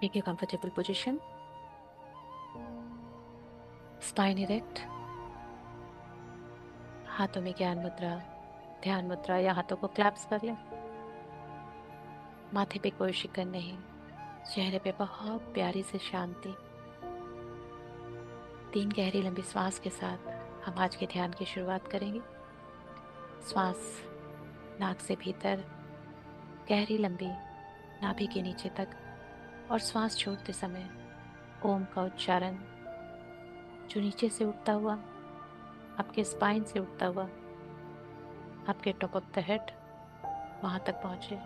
Take a comfortable position. Spine erect. हाथों में ज्ञान मुद्रा, ध्यान मुद्रा या हाथों को क्लैप्स कर लें। माथे पे कोई शिकन नहीं, चेहरे पे बहुत प्यारी सी शांति। 3 गहरी लंबी सांस के साथ हम आज के ध्यान की शुरुआत करेंगे। श्वास नाक से भीतर, गहरी लंबी नाभि के नीचे तक, और श्वास छोड़ते समय ओम का उच्चारण जो नीचे से उठता हुआ, आपके स्पाइन से उठता हुआ, आपके टॉप ऑफ द हेड वहां तक पहुंचे।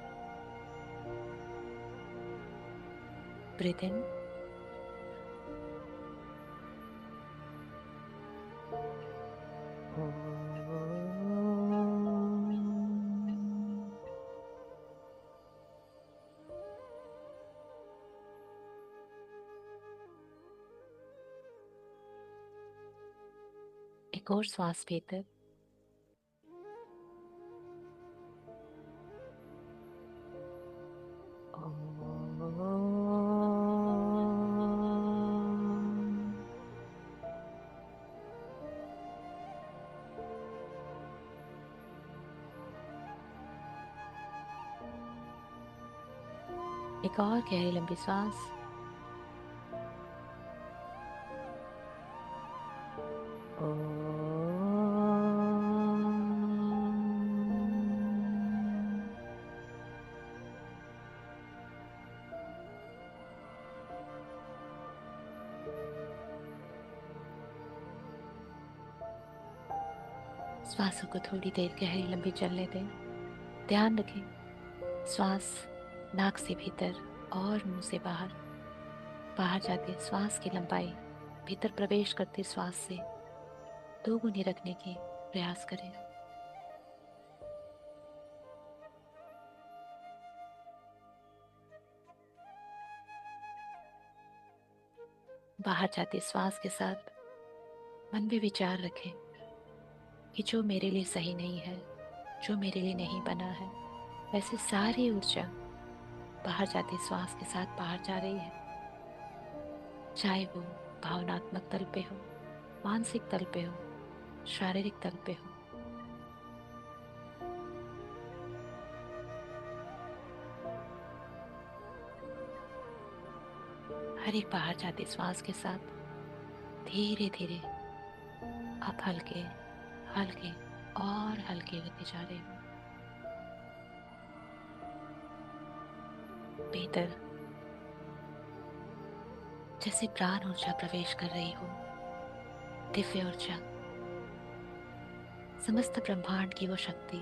ब्रीथ इन, एक और श्वास भीतर, एक और गहरी लंबी सांस, श्वासों को थोड़ी देर गहरी लंबी चलने दें। ध्यान रखें, श्वास नाक से भीतर और मुंह से बाहर, बाहर जाते श्वास की लंबाई भीतर प्रवेश करते श्वास से दोगुनी रखने की प्रयास करें। बाहर जाते श्वास के साथ मन में विचार रखें कि जो मेरे लिए सही नहीं है, जो मेरे लिए नहीं बना है, वैसे सारी ऊर्जा बाहर जाते श्वास के साथ बाहर जा रही है। चाहे वो भावनात्मक तल पे हो, मानसिक तल पे हो, शारीरिक तल पे हो। हर एक बाहर जाते श्वास के साथ धीरे धीरे आप हल्के हल्के और हल्के होते जा रहे हो। भीतर जैसे प्राण ऊर्जा प्रवेश कर रही हो, दिव्य ऊर्जा, समस्त ब्रह्मांड की वो शक्ति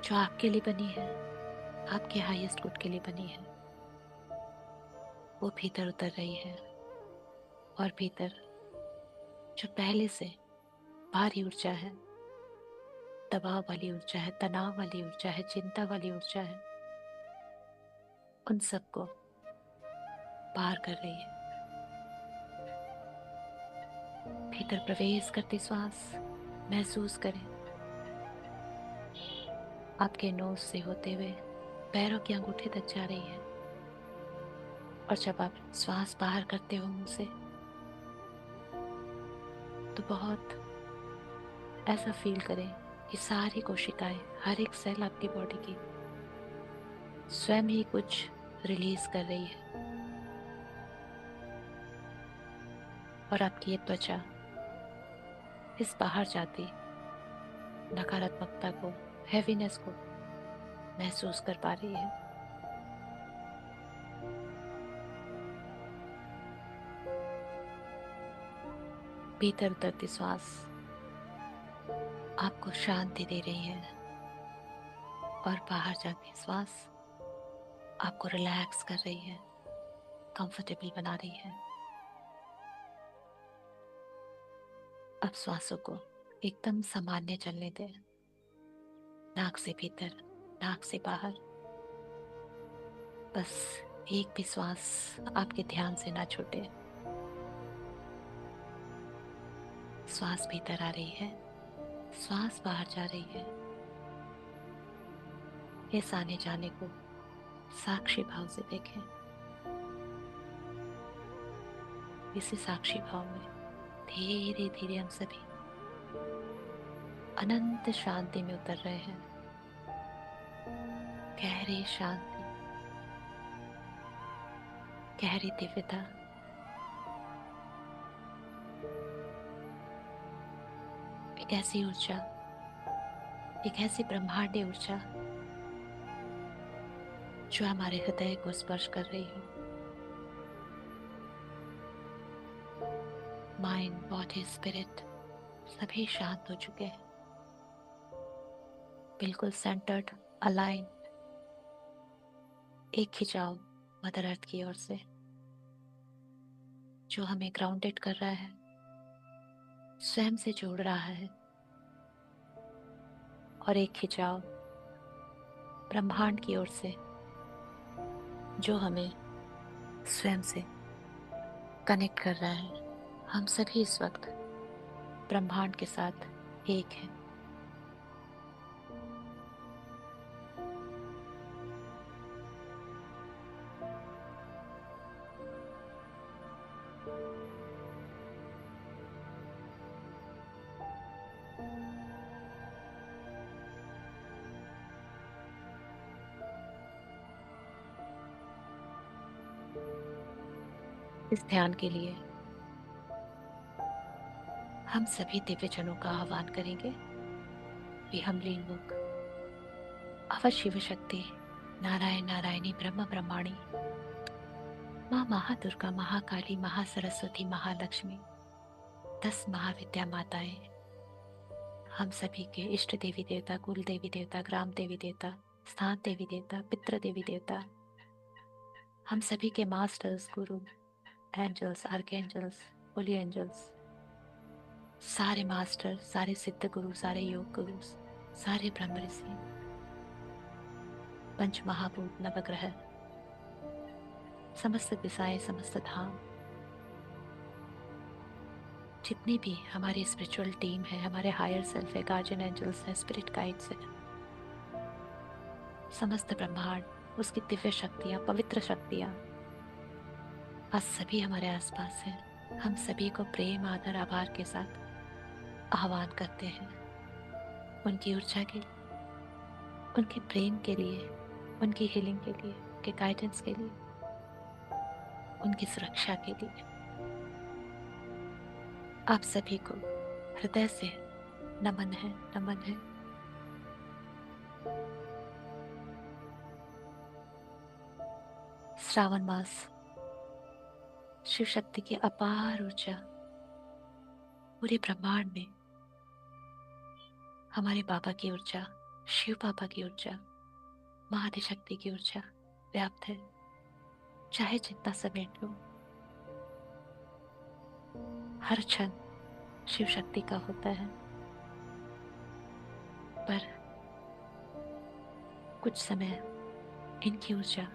जो आपके लिए बनी है, आपके हाईएस्ट गुड के लिए बनी है, वो भीतर उतर रही है। और भीतर जो पहले से भारी ऊर्जा है, दबाव वाली ऊर्जा है, तनाव वाली ऊर्जा है, चिंता वाली ऊर्जा है, उन सबको पार कर रही है। भीतर प्रवेश करते श्वास महसूस करें, आपके नोज से होते हुए पैरों की अंगूठे तक जा रही है। और जब आप श्वास बाहर करते हो मुंह से, तो बहुत ऐसा फील करें कि सारी कोशिकाएं, हर एक सेल आपकी बॉडी की स्वयं ही कुछ रिलीज कर रही है। और आपकी ये त्वचा इस बाहर जाती नकारात्मकता को, हैवीनेस को महसूस कर पा रही है। भीतर उतरती श्वास आपको शांति दे रही है, और बाहर जाती श्वास आपको रिलैक्स कर रही है, कंफर्टेबल बना रही है। अब श्वासों को एकदम सामान्य चलने दें, नाक से भीतर, नाक से बाहर। बस एक भी श्वास आपके ध्यान से ना छूटे। श्वास भीतर आ रही है, श्वास बाहर जा रही है। इस आने जाने को साक्षी भाव से देखें। इसी साक्षी भाव में धीरे धीरे हम सभी अनंत शांति में उतर रहे हैं। गहरी शांति, गहरी दिव्यता, एक ऐसी ऊर्जा, एक ऐसी ब्रह्मांडीय ऊर्जा जो हमारे हृदय को स्पर्श कर रही हो। माइंड, बॉडी, स्पिरिट सभी शांत हो चुके हैं, बिल्कुल सेंटर्ड, अलाइन। एक खिंचाव मदर अर्थ की ओर से जो हमें ग्राउंडेड कर रहा है, स्वयं से जोड़ रहा है। और एक खिंचाव ब्रह्मांड की ओर से जो हमें स्वयं से कनेक्ट कर रहा है। हम सभी इस वक्त ब्रह्मांड के साथ एक हैं। इस ध्यान के लिए हम सभी दिव्यजनों का आह्वान करेंगे। वे हम लीन मुख अवध शिव शक्ति, नारायण नारायणी, ब्रह्म ब्रह्माणी, माँ महादुर्गा, महाकाली, महासरस्वती, महालक्ष्मी, 10 महाविद्या माताएं, हम सभी के इष्ट देवी देवता, कुल देवी देवता, ग्राम देवी देवता, स्थान देवी देवता, पितृ देवी देवता, हम सभी के मास्टर्स, गुरु, एंजल्स, आर्कएंजल्स, होली एंजल्स, सारे मास्टर, सारे सिद्ध गुरु, सारे योग गुरु, सारे ब्रह्म ऋषि, पंच महाभूत, नवग्रह, समस्त दिशाएं, समस्त धाम, जितनी भी हमारी स्पिरिचुअल टीम है, हमारे हायर सेल्फ है, गार्जियन एंजल्स है, स्पिरिट गाइड्स है, समस्त ब्रह्मांड, उसकी दिव्य शक्तियां, पवित्र शक्तियां आज सभी हमारे आसपास हैं। हम सभी को प्रेम, आदर, आभार के साथ आह्वान करते हैं उनकी ऊर्जा के लिए, उनके प्रेम के लिए, उनकी हीलिंग के लिए, उनके गाइडेंस के लिए, उनकी सुरक्षा के लिए। आप सभी को हृदय से नमन है, नमन है। श्रावण मास, शिव शक्ति की अपार ऊर्जा पूरे ब्रह्मांड में, हमारे बाबा की ऊर्जा, शिव बाबा की ऊर्जा, महाआदिशक्ति की ऊर्जा व्याप्त है। चाहे जितना समेट लो, हर क्षण शिव शक्ति का होता है। पर कुछ समय इनकी ऊर्जा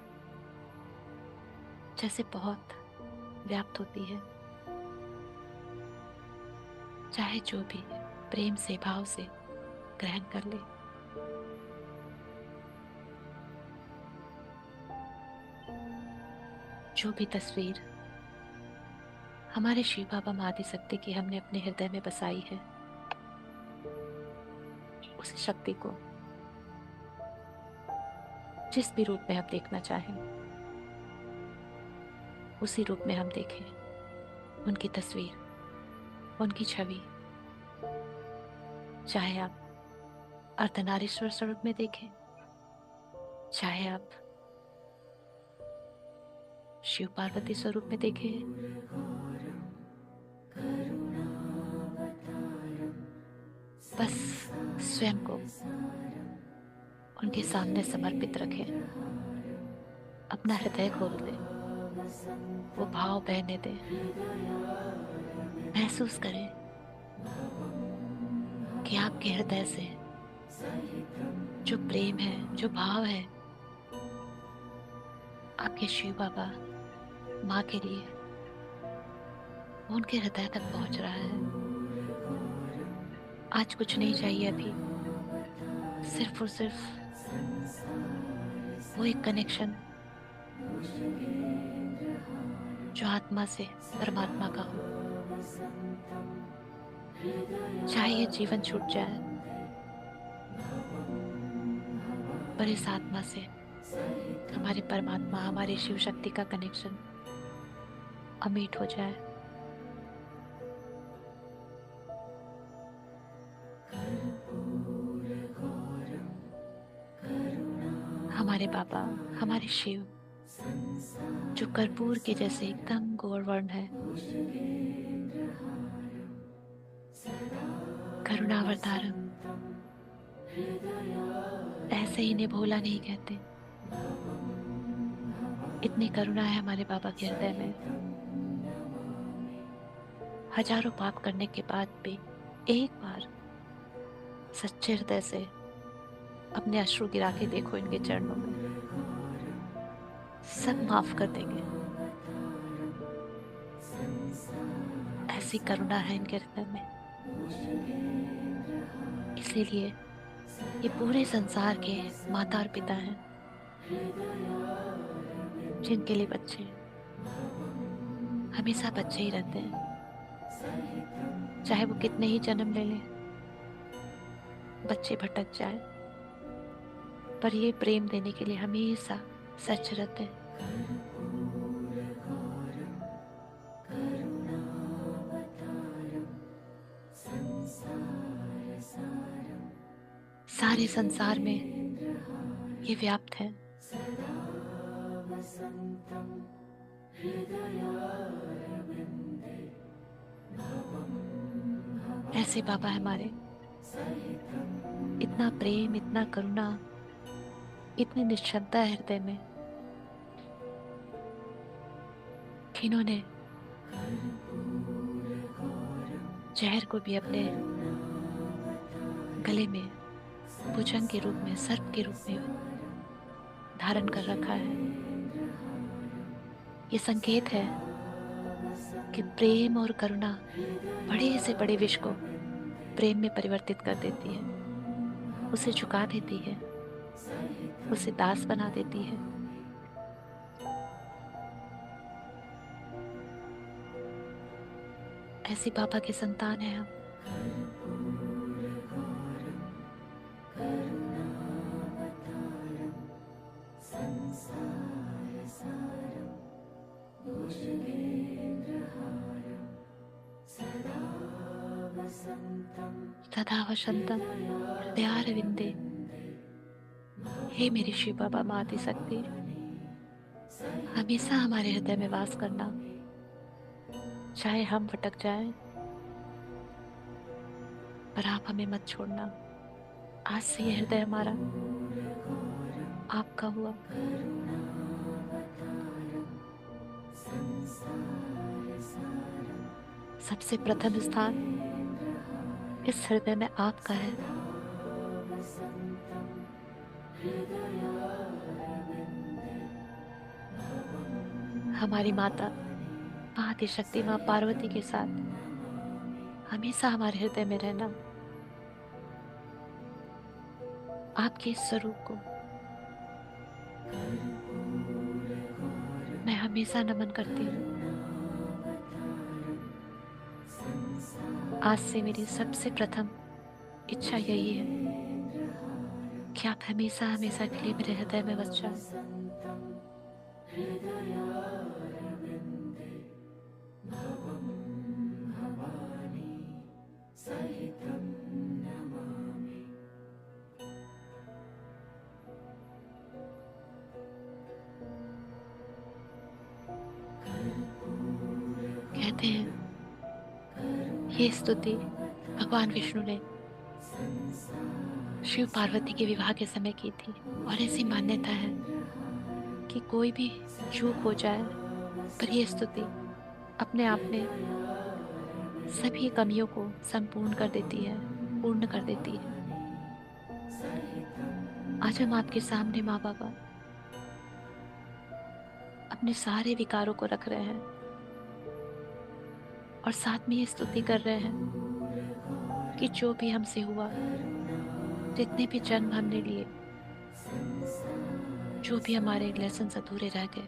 जैसे बहुत व्याप्त होती है। चाहे जो भी प्रेम से, भाव से ग्रहण कर ले। जो भी तस्वीर हमारे शिव बाबा आदिशक्ति की हमने अपने हृदय में बसाई है, उस शक्ति को जिस भी रूप में हम देखना चाहें, उसी रूप में हम देखें। उनकी तस्वीर, उनकी छवि, चाहे आप अर्धनारीश्वर स्वरूप में देखें, चाहे आप शिव पार्वती स्वरूप में देखें, बस स्वयं को उनके सामने समर्पित रखें। अपना हृदय खोल दें, वो भाव बहने दें। महसूस करें कि आपके हृदय से जो प्रेम है, जो भाव है आपके शिव बाबा माँ के लिए, वो उनके हृदय तक पहुंच रहा है। आज कुछ नहीं चाहिए, अभी सिर्फ और सिर्फ वो एक कनेक्शन जो आत्मा से परमात्मा का हो। चाहे ये जीवन छूट जाए, पर इस आत्मा से हमारे परमात्मा, हमारी शिव शक्ति का कनेक्शन अमीट हो जाए। हमारे बाबा, हमारे शिव, जो कर्पूर के जैसे एकदम गौरवर्ण है, करुणावतारम, ऐसे इन्हें भोला नहीं कहते। इतनी करुणा है हमारे बाबा के हृदय में। हजारों पाप करने के बाद भी एक बार सच्चे हृदय से अपने अश्रु गिरा के देखो इनके चरणों में, सब माफ कर देंगे। ऐसी करुणा है इनके हृदय में। इसीलिए ये पूरे संसार के माता और पिता हैं, जिनके लिए बच्चे हमेशा बच्चे ही रहते हैं। चाहे वो कितने ही जन्म ले लें, बच्चे भटक जाए, पर ये प्रेम देने के लिए हमेशा सच रहते हैं। सारे संसार में ये व्याप्त है। ऐसे बाबा हमारे, इतना प्रेम, इतना करुणा, इतनी निश्चलता है हृदय में कि इन्होंने जहर को भी अपने गले में भुजंग के रूप में, सर्प के रूप में धारण कर रखा है। ये संकेत है कि प्रेम और करुणा बड़े से बड़े विष को प्रेम में परिवर्तित कर देती है, उसे झुका देती है, उसे दास बना देती है। ऐसी बाबा के संतान हैं हम। सदा वसंतम हृदयारविंदे। हे मेरे शिव बाबा माँ आदिशक्ति, हमेशा हमारे हृदय में वास करना। चाहे हम भटक जाएं, पर आप हमें मत छोड़ना। आज से ये हृदय हमारा आपका हुआ। सबसे प्रथम स्थान इस हृदय में आपका है। हमारी माता माँ आदिशक्ति, माँ पार्वती के साथ हमेशा हमारे हृदय में रहना। आपके इस स्वरूप को मैं हमेशा नमन करती हूँ। आज से मेरी सबसे प्रथम इच्छा यही है कि आप हमेशा हमेशा के लिए मेरे हृदय में बस जाओ। कहते हैं ये स्तुति भगवान विष्णु ने शिव पार्वती के विवाह के समय की थी, और ऐसी मान्यता है कि कोई भी चूक हो जाए, पर यह स्तुति अपने आप में सभी कमियों को संपूर्ण कर देती है, पूर्ण कर देती है। आज हम आपके सामने माँ बाबा अपने सारे विकारों को रख रहे हैं और साथ में ये स्तुति कर रहे हैं कि जो भी हमसे हुआ, जितने भी जन्म हमने लिए, जो भी हमारे लेसन अधूरे रह गए,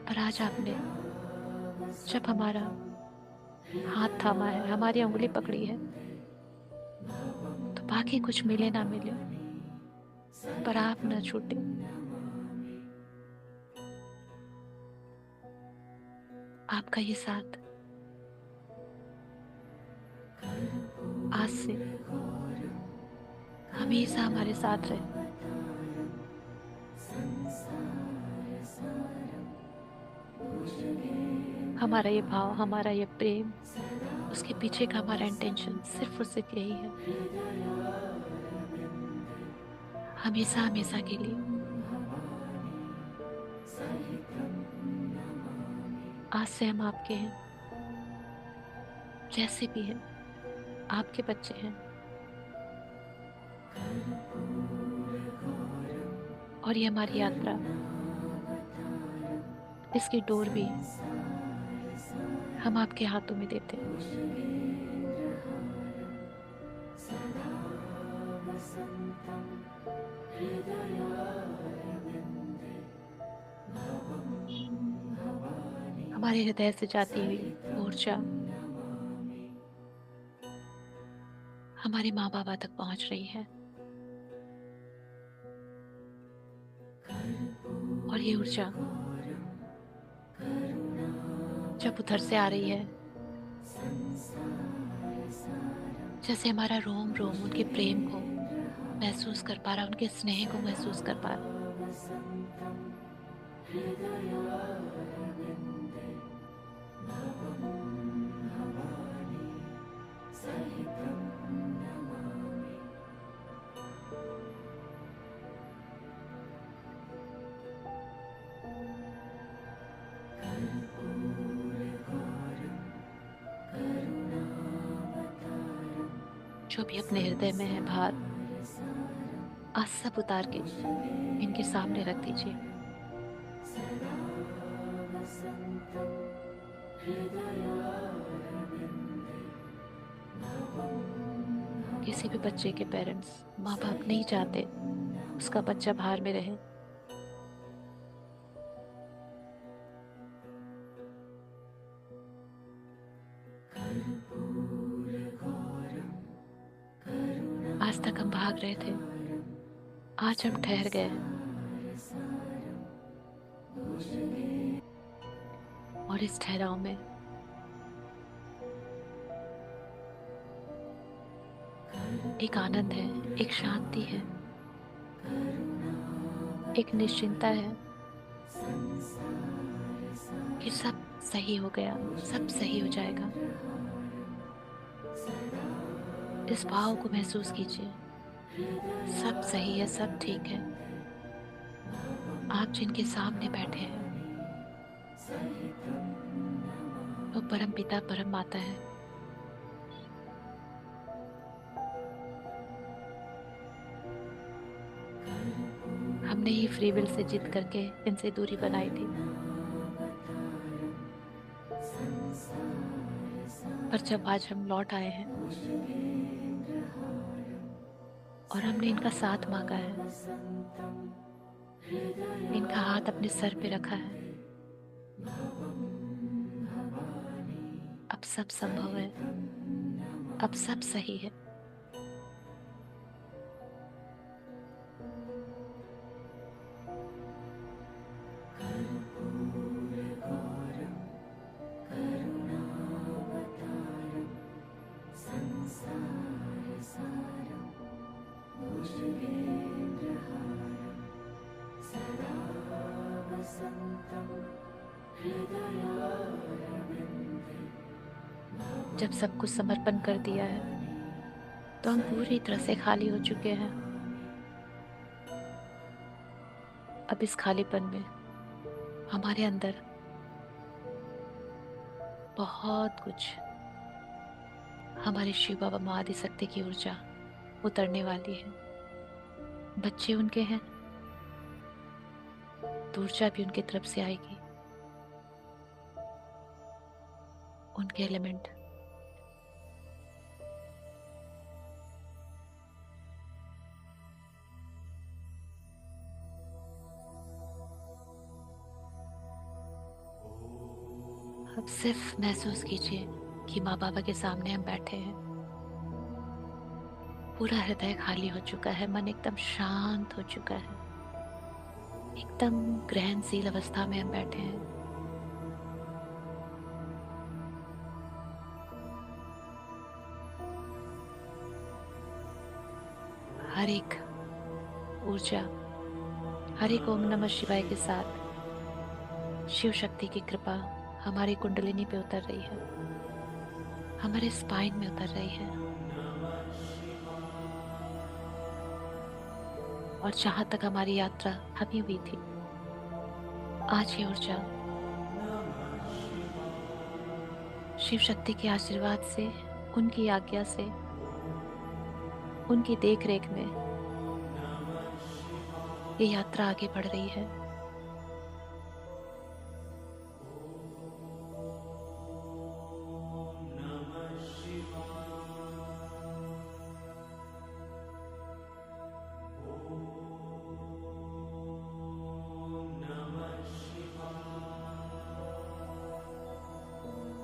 पर आज आपने जब हमारा हाथ थामा है, हमारी उंगली पकड़ी है, तो बाकी कुछ मिले ना मिले, पर आप ना छूटे। आपका ये साथ आज से हमेशा हमारे साथ रहे। हमारा ये भाव, हमारा ये प्रेम, उसके पीछे का हमारा इंटेंशन सिर्फ और सिर्फ यही है, हमेशा हमेशा के लिए। आज से हम आपके हैं, जैसे भी हैं, आपके बच्चे हैं। और ये हमारी यात्रा, इसकी डोर भी हम आपके हाथों में देते हैं। हमारे हृदय से जाती हुई ऊर्जा हमारे माँ बाबा तक पहुंच रही है, और ये ऊर्जा जब उधर से आ रही है, जैसे हमारा रोम रोम उनके प्रेम को महसूस कर पा रहा, उनके स्नेह को महसूस कर पा रहा। जो भी अपने हृदय में है भार, आज सब उतार के इनके सामने रख दीजिए। किसी भी बच्चे के पेरेंट्स, माँ बाप नहीं चाहते उसका बच्चा भार में रहे। आज तक हम भाग रहे थे, आज हम ठहर गए, और इस ठहराव में एक आनंद है, एक शांति है, एक निश्चिंता है कि सब सही हो गया, सब सही हो जाएगा। इस भाव को महसूस कीजिए, सब सही है, सब ठीक है। आप जिनके सामने बैठे हैं वो परम पिता परम माता है। हमने ही फ्री विल से जिद करके इनसे दूरी बनाई थी, पर जब आज हम लौट आए हैं और हमने इनका साथ मांगा है, इनका हाथ अपने सर पे रखा है, अब सब संभव है, अब सब सही है। जब सब कुछ समर्पण कर दिया है तो हम पूरी तरह से खाली हो चुके हैं। अब इस खालीपन में हमारे अंदर बहुत कुछ हमारे शिव बाबा माँ आदिशक्ति की ऊर्जा उतरने वाली है। बच्चे उनके हैं तो ऊर्जा भी उनकी तरफ से आएगी, उनके एलिमेंट। अब सिर्फ महसूस कीजिए कि माँ बाबा के सामने हम बैठे हैं। पूरा हृदय खाली हो चुका है, मन एकदम शांत हो चुका है, एकदम ग्रहणशील अवस्था में हम बैठे हैं। हर एक ऊर्जा, हर एक ओम नमः शिवाय के साथ शिव शक्ति की कृपा हमारी कुंडलिनी पे उतर रही है, हमारे स्पाइन में उतर रही है। और जहां तक हमारी यात्रा थमी हुई थी, आज ये ऊर्जा शिव शक्ति के आशीर्वाद से, उनकी आज्ञा से, उनकी देख रेख में ये यात्रा आगे बढ़ रही है।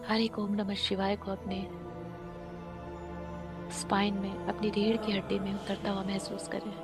हर एक ओम नमः शिवाय को अपने स्पाइन में, अपनी रीढ़ की हड्डी में उतरता हुआ महसूस करें।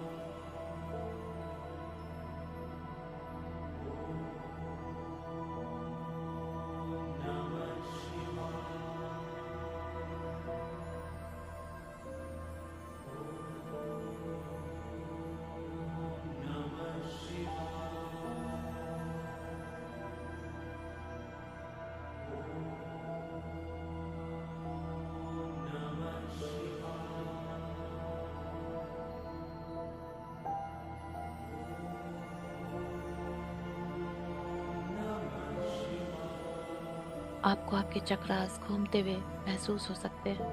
आपको आपके चक्रास घूमते हुए महसूस हो सकते हैं।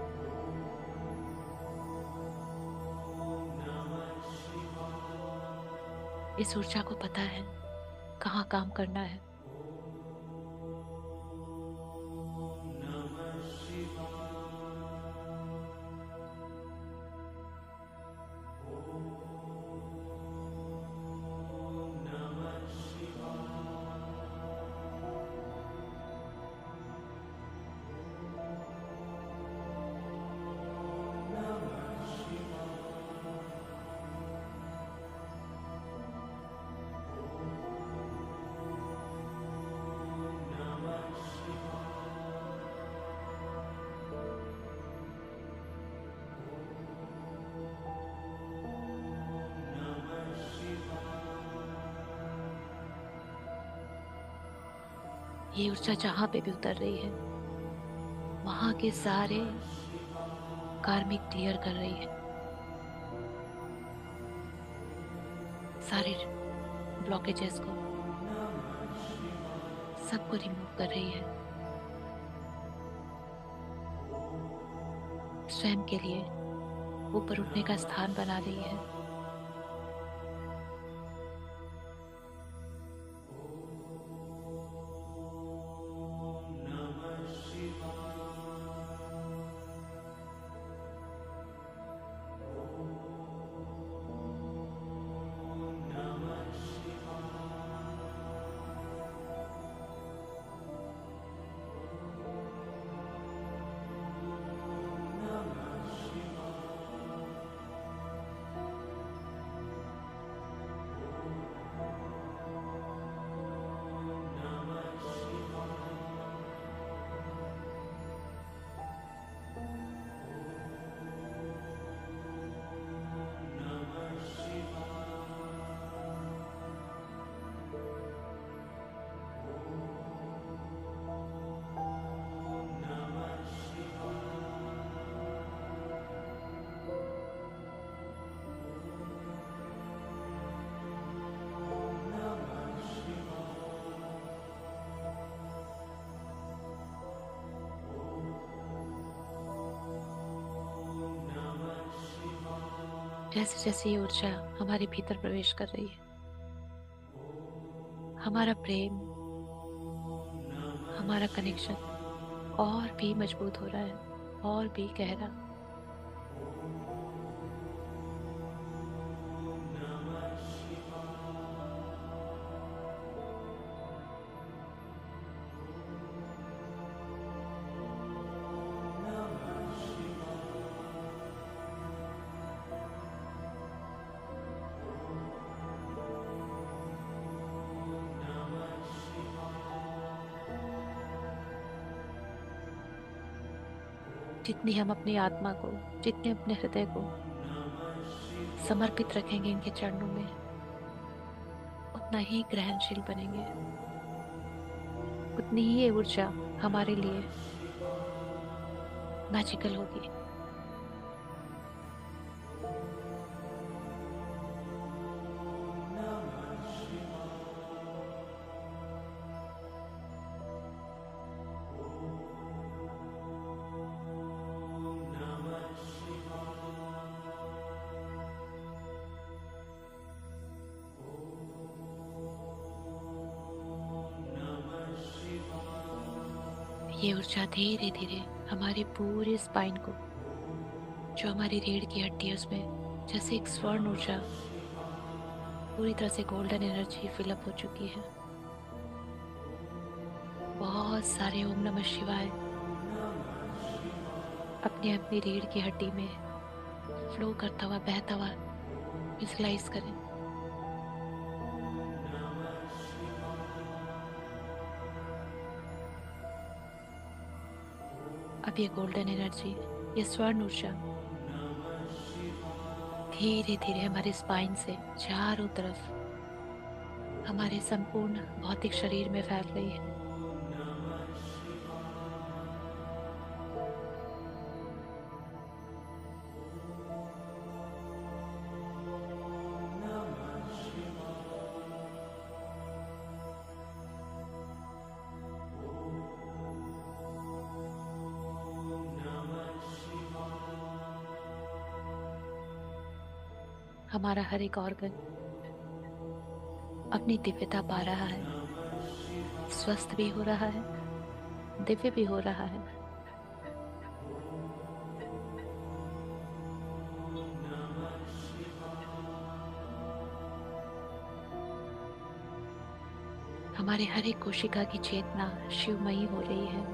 इस ऊर्जा को पता है कहाँ काम करना है। ये ऊर्जा जहां पे भी उतर रही है, वहां के सारे कार्मिक क्लियर कर रही है, सारे ब्लॉकेजेस को, सबको रिमूव कर रही है। स्वयं के लिए ऊपर उठने का स्थान बना रही है। जैसे जैसे ये ऊर्जा हमारे भीतर प्रवेश कर रही है, हमारा प्रेम, हमारा कनेक्शन और भी मजबूत हो रहा है, और भी गहरा। जितनी हम अपनी आत्मा को, जितने अपने हृदय को समर्पित रखेंगे इनके चरणों में, उतना ही ग्रहणशील बनेंगे, उतनी ही ये ऊर्जा हमारे लिए मैजिकल होगी। ये ऊर्जा धीरे धीरे हमारे पूरे स्पाइन को, जो हमारी रीढ़ की हड्डी है उसमें जैसे एक स्वर्ण ऊर्जा पूरी तरह से गोल्डन एनर्जी फिलअप हो चुकी है। बहुत सारे ओम नमः शिवाय अपनी अपनी रीढ़ की हड्डी में फ्लो करता हुआ, बहता हुआ विजुलाइज करें। अब ये गोल्डन एनर्जी, ये स्वर्ण ऊर्जा धीरे धीरे हमारे स्पाइन से चारों तरफ हमारे संपूर्ण भौतिक शरीर में फैल रही है। हमारा हर एक ऑर्गन अपनी दिव्यता पा रहा है, स्वस्थ भी हो रहा है, दिव्य भी हो रहा है। हमारे हर एक कोशिका की चेतना शिवमयी हो रही है।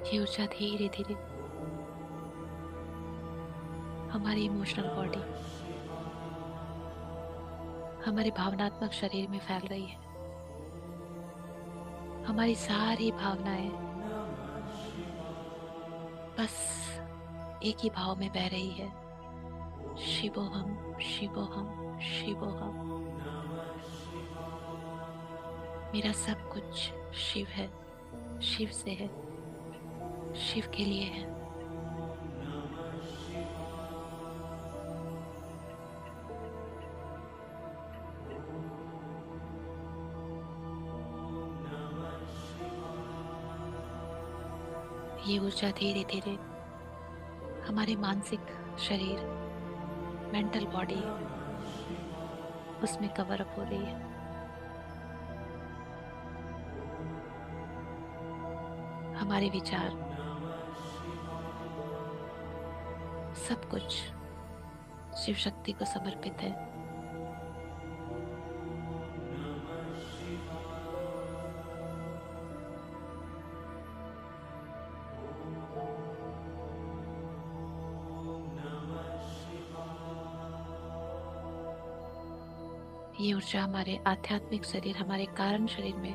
ये ऊर्जा धीरे धीरे हमारी इमोशनल बॉडी, हमारे भावनात्मक शरीर में फैल रही है। हमारी सारी भावनाएं बस एक ही भाव में बह रही है, शिवोहम शिवोहम शिवोहम। मेरा सब कुछ शिव है, शिव से है, शिव के लिए है। ये ऊर्जा धीरे धीरे हमारे मानसिक शरीर, मेंटल बॉडी, उसमें कवर अप हो रही है। हमारे विचार, सब कुछ शिव शक्ति को समर्पित है। ये ऊर्जा हमारे आध्यात्मिक शरीर, हमारे कारण शरीर में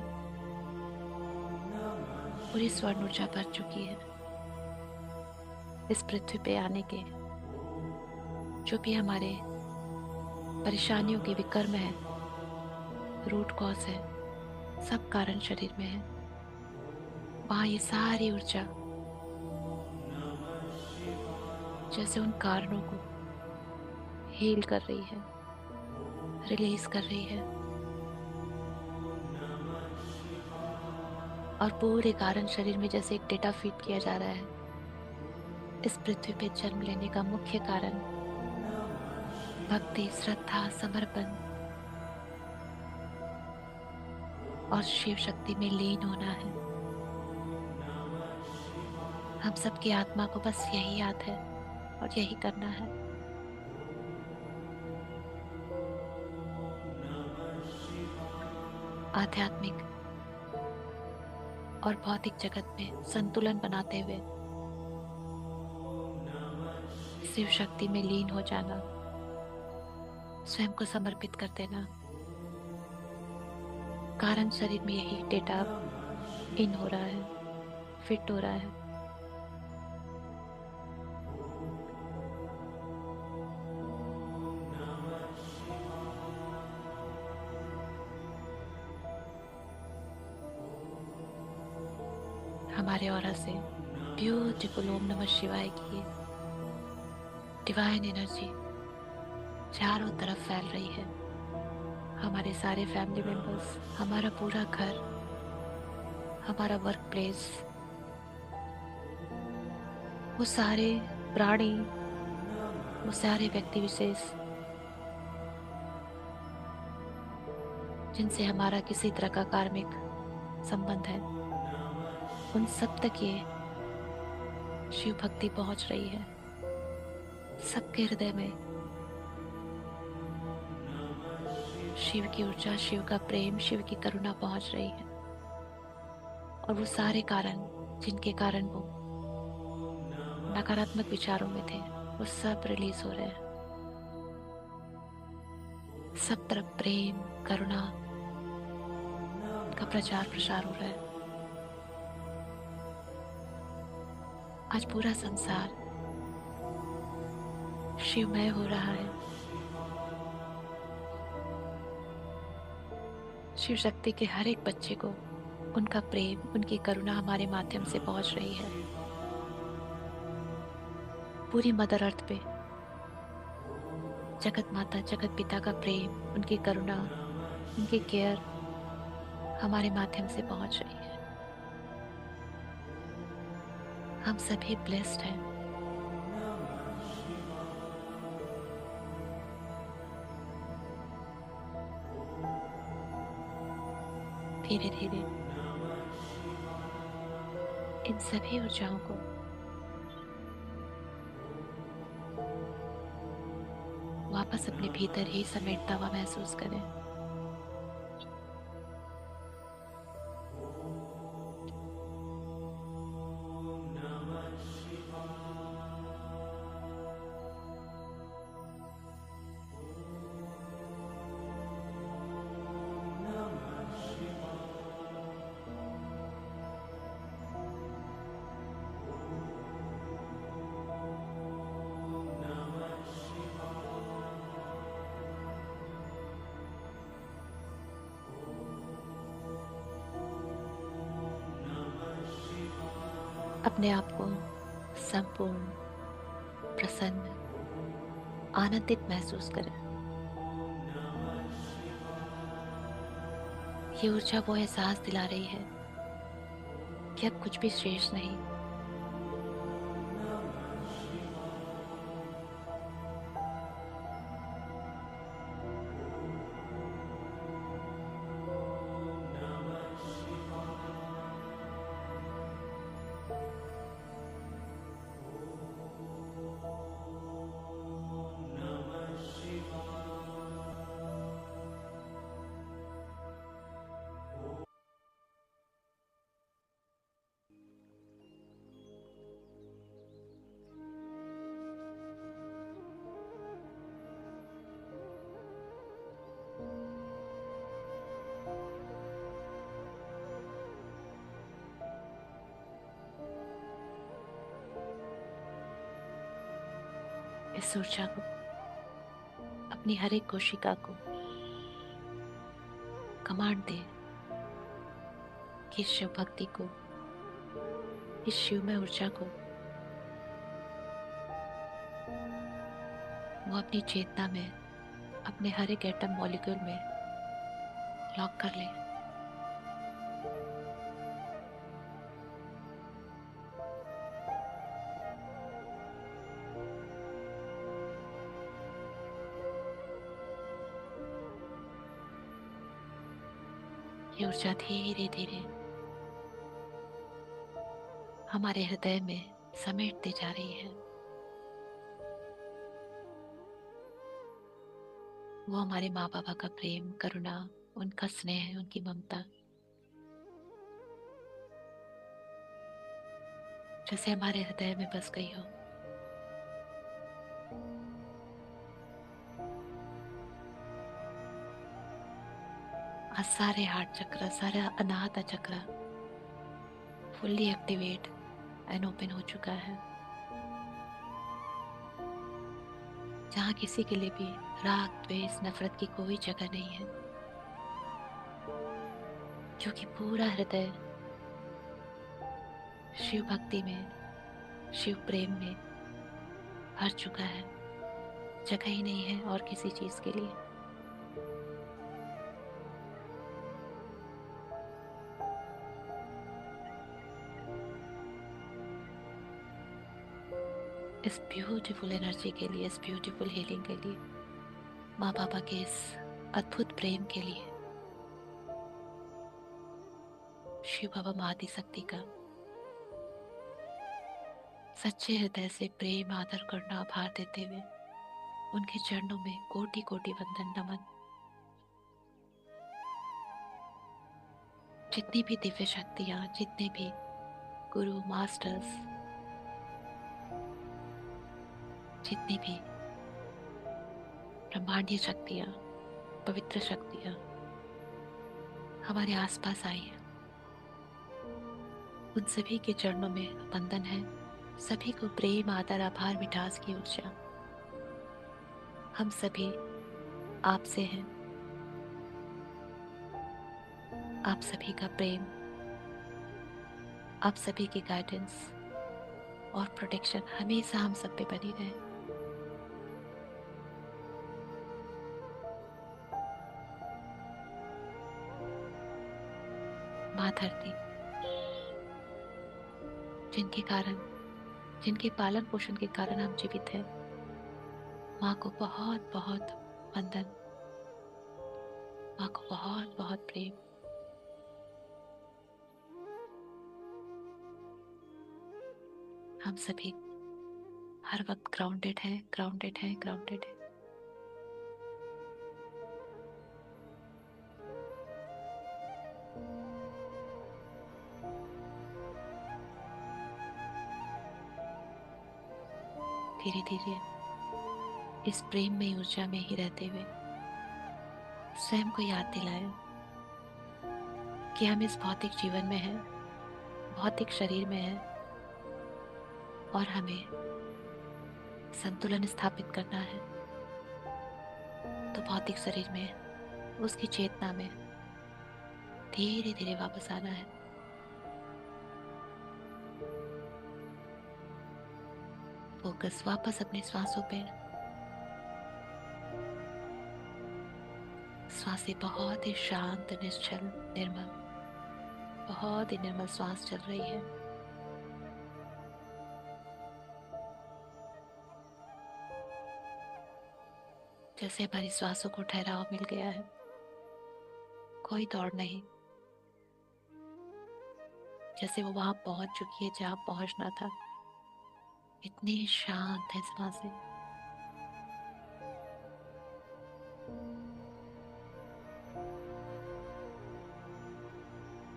पूरी स्वर्ण ऊर्जा भर चुकी है। इस पृथ्वी पे आने के जो भी हमारे परेशानियों के विकर्म है, रूट कॉज है, सब कारण शरीर में है। वहाँ ये सारी ऊर्जा जैसे उन कारणों को हील कर रही है, रिलीज कर रही है, और पूरे कारण शरीर में जैसे एक डेटा फीड किया जा रहा है। इस पृथ्वी पे जन्म लेने का मुख्य कारण भक्ति, श्रद्धा, समर्पण और शिव शक्ति में लीन होना है। हम सबकी आत्मा को बस यही याद है और यही करना है। आध्यात्मिक और भौतिक जगत में संतुलन बनाते हुए शिव शक्ति में लीन हो जाना, स्वयं को समर्पित कर देना। कारण शरीर में यही डेटा इन हो रहा है, फिट हो रहा है। हमारे ऑरा से ब्यूटीफुल ओम नमः शिवाय की डिवाइन एनर्जी चारों तरफ फैल रही है। हमारे सारे फैमिली मेंबर्स, हमारा पूरा घर, हमारा वर्क प्लेस, वो सारे प्राणी, वो सारे व्यक्ति विशेष जिनसे हमारा किसी तरह का कार्मिक संबंध है, उन सब तक ये शिव भक्ति पहुंच रही है। सबके हृदय में शिव की ऊर्जा, शिव का प्रेम, शिव की करुणा पहुंच रही है। और वो सारे कारण जिनके कारण वो नकारात्मक विचारों में थे, वो सब रिलीज हो रहे हैं। सब तरफ प्रेम, करुणा का प्रचार प्रसार हो रहा है। आज पूरा संसार शिवमय हो रहा है। शिव शक्ति के हर एक बच्चे को उनका प्रेम, उनकी करुणा हमारे माध्यम से पहुंच रही है। पूरी मदर अर्थ पे जगत माता, जगत पिता का प्रेम, उनकी करुणा, उनकी केयर हमारे माध्यम से पहुंच रही है। हम सभी ब्लेस्ड हैं। धीरे धीरे इन सभी ऊर्जाओं को वापस अपने भीतर ही समेटता हुआ महसूस करें। अपने आप को संपूर्ण, प्रसन्न, आनंदित महसूस करें। ये ऊर्जा वो एहसास दिला रही है कि अब कुछ भी शेष नहीं। इस ऊर्जा को अपनी हर एक कोशिका को कमांड दे कि इस शिव भक्ति को, इस शिवमय ऊर्जा को वो अपनी चेतना में, अपने हर एक एटम मॉलिक्यूल में लॉक कर ले। ये ऊर्जा धीरे धीरे हमारे हृदय में समेटती जा रही है। वो हमारे माँ बाबा का प्रेम, करुणा, उनका स्नेह, उनकी ममता जैसे हमारे हृदय में बस गई हो। आज सारे हार्ट चक्र, सारा अनाहता चक्र फुल्ली एक्टिवेट एंड ओपन हो चुका है, जहाँ किसी के लिए भी राग, द्वेष, नफरत की कोई जगह नहीं है, क्योंकि पूरा हृदय शिव भक्ति में, शिव प्रेम में भर चुका है। जगह ही नहीं है और किसी चीज के लिए। इस ब्यूटीफुल एनर्जी के लिए, इस ब्यूटीफुल हीलिंग के लिए, माँ बाबा के इस अद्भुत प्रेम के लिए, शिव बाबा माँ आदि शक्ति का सच्चे हृदय से प्रेम, आदर, करुणा, आभार देते हुए उनके चरणों में कोटि कोटि वंदन, नमन। जितनी भी दिव्य शक्तियाँ, जितने भी गुरु, मास्टर्स, जितनी भी ब्रह्मांडीय शक्तियाँ, पवित्र शक्तियाँ हमारे आसपास आई हैं, उन सभी के चरणों में वंदन है। सभी को प्रेम, आदर, आभार, मिठास की ऊर्जा हम सभी आपसे हैं। आप सभी का प्रेम, आप सभी की गाइडेंस और प्रोटेक्शन हमेशा हम सब पे बनी रहे। माँ धरती, जिनके कारण, जिनके पालन पोषण के कारण हम जीवित हैं, माँ को बहुत बहुत वंदन, माँ को बहुत बहुत प्रेम। हम सभी हर वक्त ग्राउंडेड हैं, ग्राउंडेड हैं, ग्राउंडेड हैं। धीरे धीरे इस प्रेम में, ऊर्जा में ही रहते हुए स्वयं को याद दिलाया कि हम इस भौतिक जीवन में हैं, भौतिक शरीर में हैं, और हमें संतुलन स्थापित करना है। तो भौतिक शरीर में, उसकी चेतना में धीरे धीरे वापस आना है। फोकस वापस अपने श्वासों पे। श्वासें बहुत ही शांत, निश्चल, निर्मल, बहुत ही निर्मल श्वास चल रही है। जैसे हमारी श्वासों को ठहराव मिल गया है, कोई दौड़ नहीं, जैसे वो वहां पहुंच चुकी है जहां पहुंचना था। इतनी शांत है सांसें।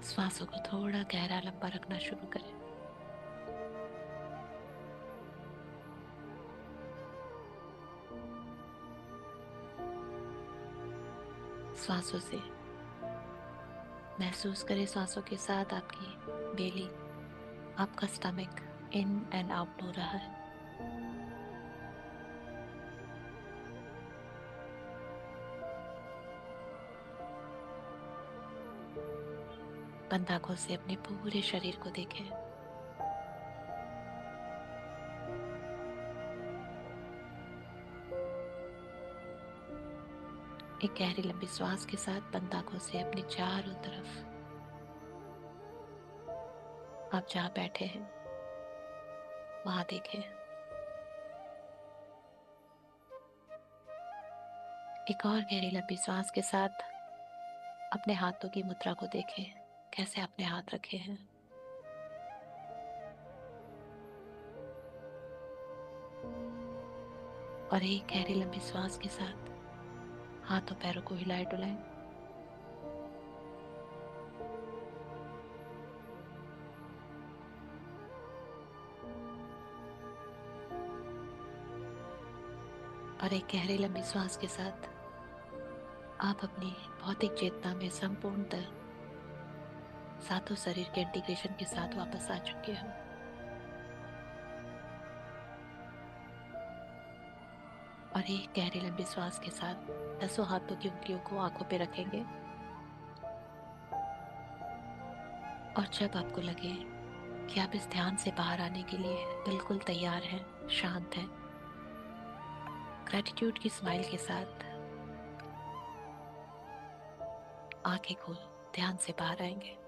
श्वासों को थोड़ा गहरा लंबा रखना शुरू करें। श्वासों से महसूस करें, श्वासों के साथ आपकी बेली, आपका स्टमक इन एंड आउट हो रहा है। बंद आंखों से अपने पूरे शरीर को देखें। एक गहरी लंबी श्वास के साथ बंद आंखों से अपने चारों तरफ, आप जहां बैठे हैं वहां देखें। एक और गहरी लंबी सांस के साथ अपने हाथों की मुद्रा को देखें, कैसे अपने हाथ रखे हैं। और एक गहरी लंबी सांस के साथ हाथों पैरों को हिलाए डुलाएं। और एक गहरी लंबी सांस के साथ आप अपनी भौतिक चेतना में संपूर्णतः सातों शरीर के इंटीग्रेशन के साथ वापस आ चुके हो। और एक गहरी लंबी सांस के साथ 10 हाथों की उंगलियों को आंखों पे रखेंगे। और जब आपको लगे कि आप इस ध्यान से बाहर आने के लिए बिल्कुल तैयार हैं, शांत हैं, ग्रेटिट्यूड की स्माइल के साथ आंखें खोल ध्यान से बाहर आएंगे।